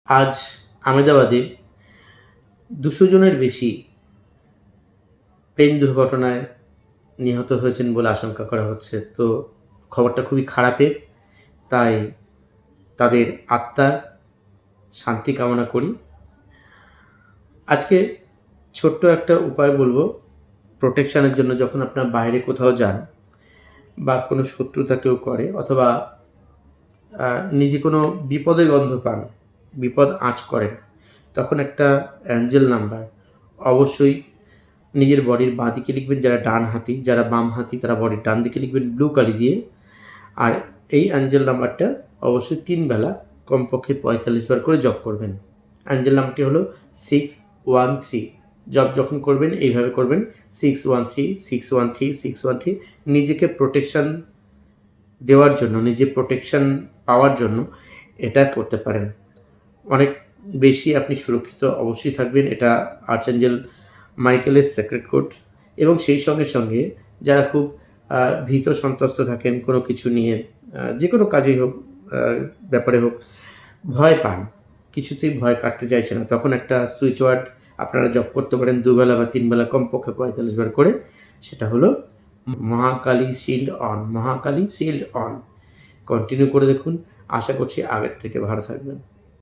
আজ আহমেদাবাদে ২০০ জনের বেশি প্লেন দুর্ঘটনায় নিহত হয়েছেন বলে আশঙ্কা করা হচ্ছে। তো খবরটা খুবই খারাপের। তাই তাদের আত্মার শান্তি কামনা করি। আজকে ছোট্ট একটা উপায় বলব প্রোটেকশনের জন্য। যখন আপনার বাইরে কোথাও যান বা কোনো শত্রুতা কেউ করে অথবা নিজে কোনো বিপদের গন্ধ পান, বিপদ আঁচ করেন, তখন একটা অ্যাঞ্জেল নাম্বার অবশ্যই নিজের বডির বাঁ দিকে লিখবেন যারা ডান হাতি, যারা বাম হাতি তারা বডির ডান দিকে লিখবেন ব্লু কালি দিয়ে। আর এই অ্যাঞ্জেল নাম্বারটা অবশ্যই ৩ বেলা কমপক্ষে ৪৫ বার করে জপ করবেন। অ্যাঞ্জেল নাম্বারটি হলো 613। জপ যখন করবেন এইভাবে করবেন 613 613 613। নিজেকে প্রোটেকশন দেওয়ার জন্য, নিজে প্রোটেকশন পাওয়ার জন্য এটা করতে পারেন। অনেক বেশি আপনি সুরক্ষিত অবশ্যই থাকবেন। এটা আর্চেঞ্জেল মাইকেলের সেক্রেট কোড। এবং সেই সঙ্গে সঙ্গে যারা খুব ভীত সন্ত্রস্ত থাকেন কোনো কিছু নিয়ে, যে কোনো কাজেই হোক, ব্যাপারে হোক, ভয় পান, কিছুতেই ভয় কাটতে চাইছে না, তখন একটা সুইচ ওয়ার্ড আপনারা জপ করতে পারেন ২ বেলা বা ৩ বেলা কমপক্ষে ৪৫ বার করে। সেটা হলো Mahakali shield on, Mahakali shield on. Continue করে দেখুন। আশা করছি আগের থেকে ভালো থাকবেন।